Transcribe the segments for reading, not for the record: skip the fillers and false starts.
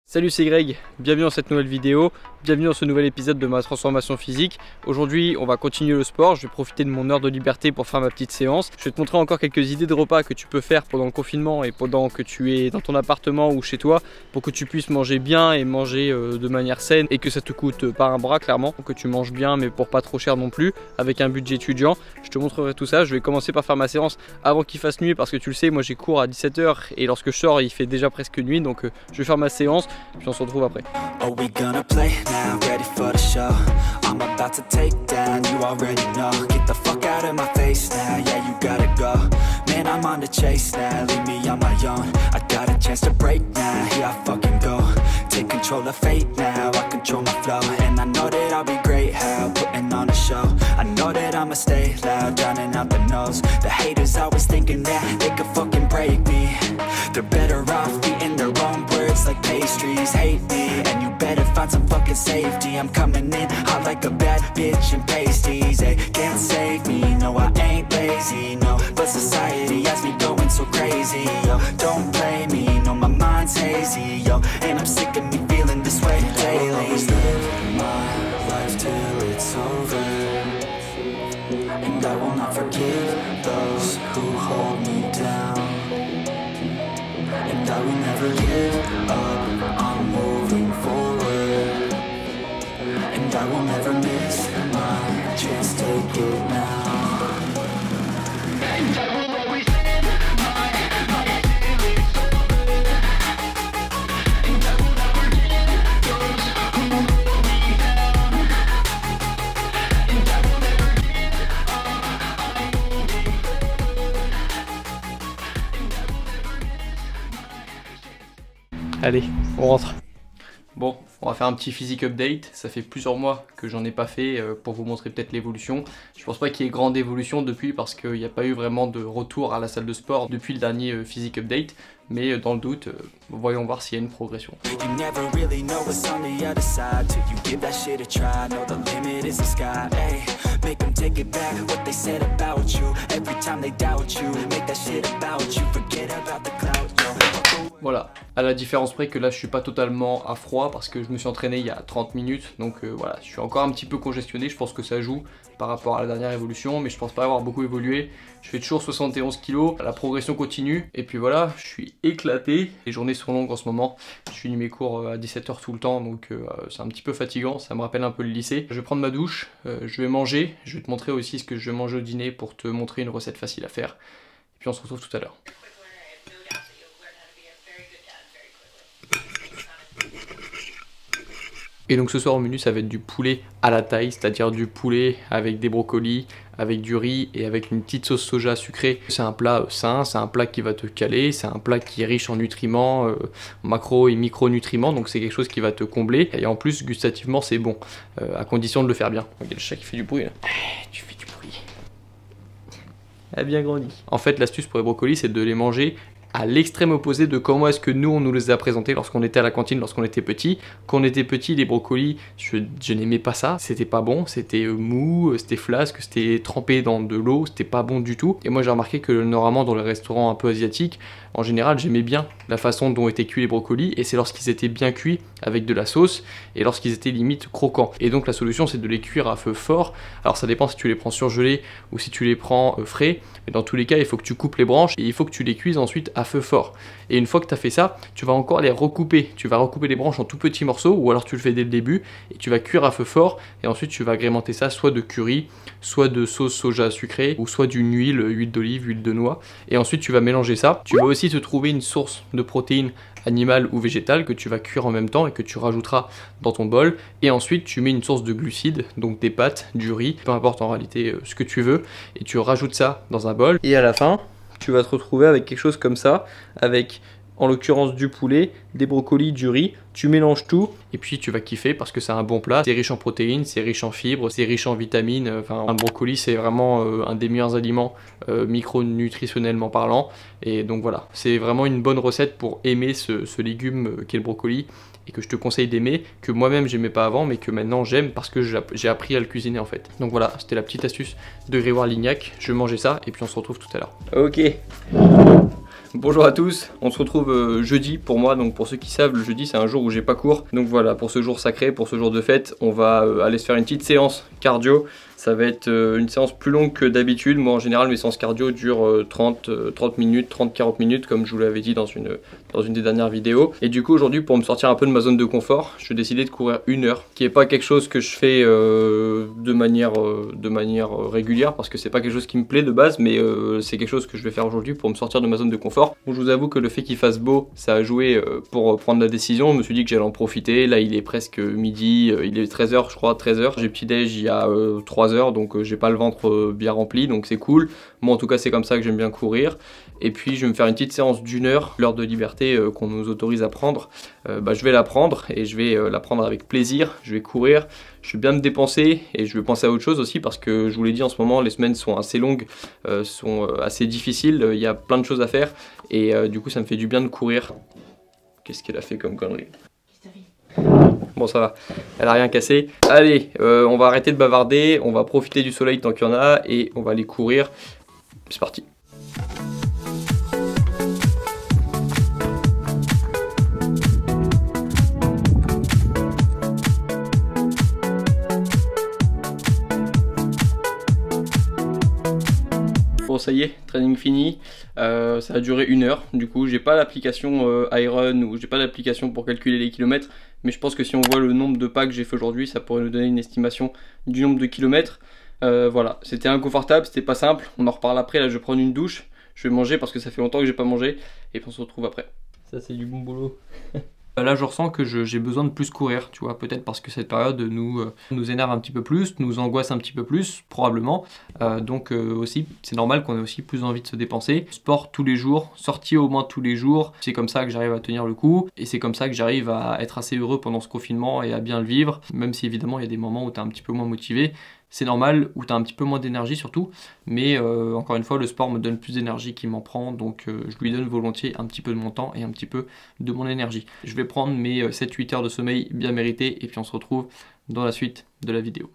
Salut, c'est Greg, bienvenue dans cette nouvelle vidéo, bienvenue dans ce nouvel épisode de ma transformation physique. Aujourd'hui on va continuer le sport, je vais profiter de mon heure de liberté pour faire ma petite séance. Je vais te montrer encore quelques idées de repas que tu peux faire pendant le confinement et pendant que tu es dans ton appartement ou chez toi, pour que tu puisses manger bien et manger de manière saine et que ça te coûte pas un bras clairement, que tu manges bien mais pour pas trop cher non plus, avec un budget étudiant. Je te montrerai tout ça, je vais commencer par faire ma séance avant qu'il fasse nuit parce que tu le sais, moi j'ai cours à 17 h et lorsque je sors il fait déjà presque nuit, donc je vais faire ma séance. Puis on se retrouve après. Are we gonna play now? Ready for the show? I'm about to take down, you already know. Get the fuck out of my face now, yeah you gotta go. Man, I'm on the chase now, leave me on my own. I got a chance to break now, here I fucking go. Take control of fate now, I control my flow. And I know that I'll be great, how putting on a show. I know that I'ma stay loud, drowning out the noise. The haters always thinking that they could fucking break me. They're better off eating their own words like pastries. Hate me, and you better find some fucking safety. I'm coming in hot like a bad bitch in pasties. They can't save me, no I ain't lazy, no. But society has me going so crazy, yo. Don't play me, no my mind's hazy, yo. And I'm sick of me feeling this way daily. I'll always live my life till it's over, and I will not forgive those who hold me down. And I will never give up, I'm moving forward. And I will never miss my chance, take it now. And I will always live my life till it's over. And I will never give those who hold me down. And I will never give up, I'm moving forward. And I will never miss. Allez, on rentre. Bon, on va faire un petit physique update. Ça fait plusieurs mois que j'en ai pas fait pour vous montrer peut-être l'évolution. Je pense pas qu'il y ait grande évolution depuis parce qu'il n'y a pas eu vraiment de retour à la salle de sport depuis le dernier physique update. Mais dans le doute, voyons voir s'il y a une progression. You never really know what's on the other side till you give that shit a try. Know the limit is the sky. Hey, make them take it back what they said about you. Every time they doubt you, make that shit about you. Forget about the cloud, yo. Voilà, à la différence près que là je suis pas totalement à froid parce que je me suis entraîné il y a 30 minutes. Donc voilà, je suis encore un petit peu congestionné. Je pense que ça joue par rapport à la dernière évolution, mais je pense pas avoir beaucoup évolué. Je fais toujours 71 kg, la progression continue. Et puis voilà, je suis éclaté. Les journées sont longues en ce moment. Je finis mes cours à 17 h tout le temps, donc c'est un petit peu fatigant. Ça me rappelle un peu le lycée. Je vais prendre ma douche, je vais manger. Je vais te montrer aussi ce que je vais manger au dîner pour te montrer une recette facile à faire. Et puis on se retrouve tout à l'heure. Et donc ce soir au menu ça va être du poulet à la taille, c'est-à-dire du poulet avec des brocolis, avec du riz et avec une petite sauce soja sucrée. C'est un plat sain, c'est un plat qui va te caler, c'est un plat qui est riche en nutriments, macro et micronutriments, donc c'est quelque chose qui va te combler. Et en plus gustativement c'est bon, à condition de le faire bien. Il y a le chat qui fait du bruit là. Tu fais du bruit. Elle a bien grandi. En fait l'astuce pour les brocolis c'est de les manger à l'extrême opposé de comment est-ce que nous on nous les a présentés lorsqu'on était à la cantine, lorsqu'on était petit. Quand on était petit, les brocolis, je n'aimais pas ça, c'était pas bon, c'était mou, c'était flasque, c'était trempé dans de l'eau, c'était pas bon du tout. Et moi j'ai remarqué que normalement dans les restaurants un peu asiatiques, en général j'aimais bien la façon dont étaient cuits les brocolis, et c'est lorsqu'ils étaient bien cuits avec de la sauce et lorsqu'ils étaient limite croquants. Et donc la solution c'est de les cuire à feu fort. Alors ça dépend si tu les prends surgelés ou si tu les prends frais, mais dans tous les cas il faut que tu coupes les branches et il faut que tu les cuises ensuite à feu fort. Et une fois que tu as fait ça, tu vas encore les recouper. Tu vas recouper les branches en tout petits morceaux, ou alors tu le fais dès le début et tu vas cuire à feu fort, et ensuite tu vas agrémenter ça soit de curry, soit de sauce soja sucrée, ou soit d'une huile d'olive, huile de noix, et ensuite tu vas mélanger ça. Tu vas aussi te trouver une source de protéines animale ou végétale que tu vas cuire en même temps et que tu rajouteras dans ton bol, et ensuite tu mets une source de glucides, donc des pâtes, du riz, peu importe en réalité ce que tu veux, et tu rajoutes ça dans un bol, et à la fin tu vas te retrouver avec quelque chose comme ça, avec en l'occurrence du poulet, des brocolis, du riz. Tu mélanges tout et puis tu vas kiffer parce que c'est un bon plat. C'est riche en protéines, c'est riche en fibres, c'est riche en vitamines. Enfin, un brocoli c'est vraiment un des meilleurs aliments micronutritionnellement parlant. Et donc voilà, c'est vraiment une bonne recette pour aimer ce légume qu'est le brocoli, et que je te conseille d'aimer, que moi-même j'aimais pas avant mais que maintenant j'aime parce que j'ai appris à le cuisiner en fait. Donc voilà, c'était la petite astuce de Grégoire Lignac. Je mangeais ça et puis on se retrouve tout à l'heure. Ok. Bonjour à tous, on se retrouve jeudi pour moi, donc pour ceux qui savent, le jeudi c'est un jour où j'ai pas cours. Donc voilà, pour ce jour sacré, pour ce jour de fête, on va aller se faire une petite séance cardio. Ça va être une séance plus longue que d'habitude. Moi en général mes séances cardio durent 30 minutes, 30-40 minutes comme je vous l'avais dit dans une des dernières vidéos. Et du coup aujourd'hui pour me sortir un peu de ma zone de confort, je vais décider de courir 1 heure, qui est pas quelque chose que je fais de manière régulière parce que c'est pas quelque chose qui me plaît de base, mais c'est quelque chose que je vais faire aujourd'hui pour me sortir de ma zone de confort. Bon, je vous avoue que le fait qu'il fasse beau, ça a joué pour prendre la décision. Je me suis dit que j'allais en profiter. Là il est presque midi, il est 13h je crois, 13h. J'ai petit déj il y a 3 heures, donc j'ai pas le ventre bien rempli, donc c'est cool. Moi en tout cas c'est comme ça que j'aime bien courir. Et puis je vais me faire une petite séance d'1 heure, l'heure de liberté qu'on nous autorise à prendre. Je vais la prendre et je vais la prendre avec plaisir. Je vais courir, je vais bien me dépenser et je vais penser à autre chose aussi parce que je vous l'ai dit en ce moment les semaines sont assez longues, sont assez difficiles, il y a plein de choses à faire et du coup ça me fait du bien de courir. Qu'est-ce qu'elle a fait comme connerie? Bon ça va, elle a rien cassé. Allez, on va arrêter de bavarder, on va profiter du soleil tant qu'il y en a et on va aller courir. C'est parti. Bon ça y est, training fini, ça a duré 1 heure, du coup j'ai pas l'application iRun ou j'ai pas l'application pour calculer les kilomètres, mais je pense que si on voit le nombre de pas que j'ai fait aujourd'hui, ça pourrait nous donner une estimation du nombre de kilomètres. Voilà, c'était inconfortable, c'était pas simple, on en reparle après, là je vais prendre une douche, je vais manger parce que ça fait longtemps que j'ai pas mangé, et puis on se retrouve après. Ça c'est du bon boulot. Là je ressens que j'ai besoin de plus courir, tu vois, peut-être parce que cette période nous énerve un petit peu plus, nous angoisse un petit peu plus, probablement. Donc aussi, c'est normal qu'on ait aussi plus envie de se dépenser. Sport tous les jours, sortie au moins tous les jours, c'est comme ça que j'arrive à tenir le coup, et c'est comme ça que j'arrive à être assez heureux pendant ce confinement et à bien le vivre, même si évidemment il y a des moments où tu es un petit peu moins motivé. C'est normal, où tu as un petit peu moins d'énergie surtout, mais encore une fois le sport me donne plus d'énergie qu'il m'en prend, donc je lui donne volontiers un petit peu de mon temps et un petit peu de mon énergie. Je vais prendre mes 7-8 heures de sommeil bien méritées et puis on se retrouve dans la suite de la vidéo.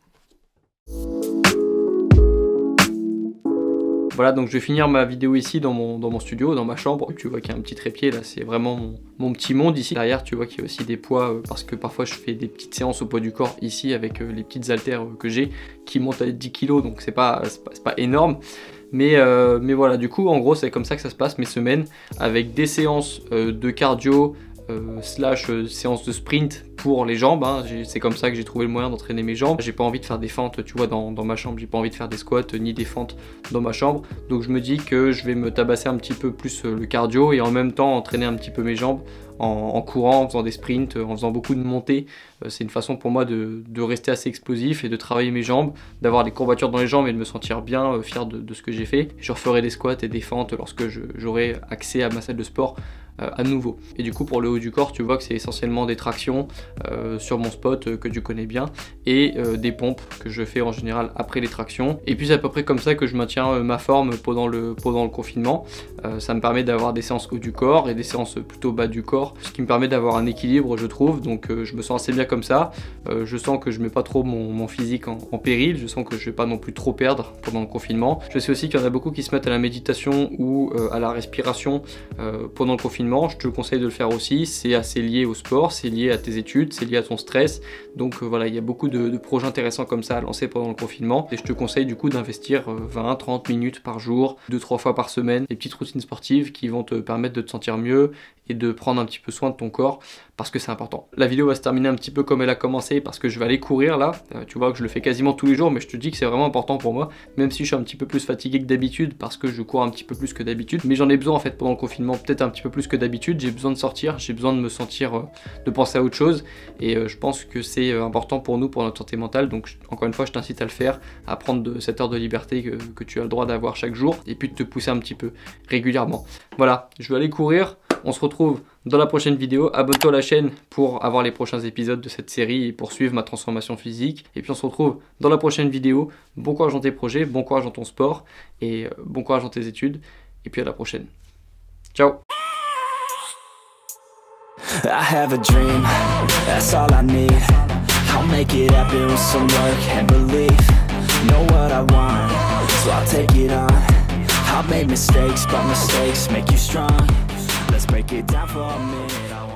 Voilà, donc je vais finir ma vidéo ici dans mon studio, dans ma chambre. Tu vois qu'il y a un petit trépied là, c'est vraiment mon petit monde ici. Derrière tu vois qu'il y a aussi des poids parce que parfois je fais des petites séances au poids du corps ici avec les petites haltères que j'ai qui montent à 10 kg, donc c'est pas énorme. Mais voilà, du coup en gros c'est comme ça que ça se passe mes semaines, avec des séances de cardio slash séance de sprint pour les jambes, hein. C'est comme ça que j'ai trouvé le moyen d'entraîner mes jambes. J'ai pas envie de faire des fentes, tu vois, dans ma chambre, j'ai pas envie de faire des squats ni des fentes dans ma chambre, donc je me dis que je vais me tabasser un petit peu plus le cardio et en même temps entraîner un petit peu mes jambes en courant, en faisant des sprints, en faisant beaucoup de montées. C'est une façon pour moi de rester assez explosif et de travailler mes jambes, d'avoir des courbatures dans les jambes et de me sentir bien fier de ce que j'ai fait. Je referai des squats et des fentes lorsque j'aurai accès à ma salle de sport à nouveau. Et du coup pour le haut du corps tu vois que c'est essentiellement des tractions sur mon spot que tu connais bien et des pompes que je fais en général après les tractions. Et puis c'est à peu près comme ça que je maintiens ma forme pendant le confinement. Ça me permet d'avoir des séances haut du corps et des séances plutôt bas du corps, ce qui me permet d'avoir un équilibre je trouve, donc je me sens assez bien comme ça. Je sens que je mets pas trop mon physique en péril, je sens que je vais pas non plus trop perdre pendant le confinement. Je sais aussi qu'il y en a beaucoup qui se mettent à la méditation ou à la respiration pendant le confinement. Je te conseille de le faire aussi, c'est assez lié au sport, c'est lié à tes études, c'est lié à ton stress, donc voilà, il y a beaucoup de projets intéressants comme ça à lancer pendant le confinement et je te conseille du coup d'investir 20-30 minutes par jour, 2-3 fois par semaine, des petites routines sportives qui vont te permettre de te sentir mieux et de prendre un petit peu soin de ton corps parce que c'est important. La vidéo va se terminer un petit peu comme elle a commencé parce que je vais aller courir là, tu vois que je le fais quasiment tous les jours, mais je te dis que c'est vraiment important pour moi, même si je suis un petit peu plus fatigué que d'habitude parce que je cours un petit peu plus que d'habitude, mais j'en ai besoin en fait pendant le confinement, peut-être un petit peu plus que d'habitude. J'ai besoin de sortir, j'ai besoin de me sentir, de penser à autre chose et je pense que c'est important pour nous, pour notre santé mentale, donc encore une fois je t'incite à le faire, à prendre cette heure de liberté que tu as le droit d'avoir chaque jour et puis de te pousser un petit peu régulièrement. Voilà, je vais aller courir, on se retrouve dans la prochaine vidéo, abonne-toi à la chaîne pour avoir les prochains épisodes de cette série et pour suivre ma transformation physique, et puis on se retrouve dans la prochaine vidéo. Bon courage dans tes projets, bon courage dans ton sport et bon courage dans tes études, et puis à la prochaine. Ciao. I have a dream, that's all I need. I'll make it happen with some work and belief. Know what I want, so I'll take it on. I've made mistakes, but mistakes make you strong. Let's break it down for a minute.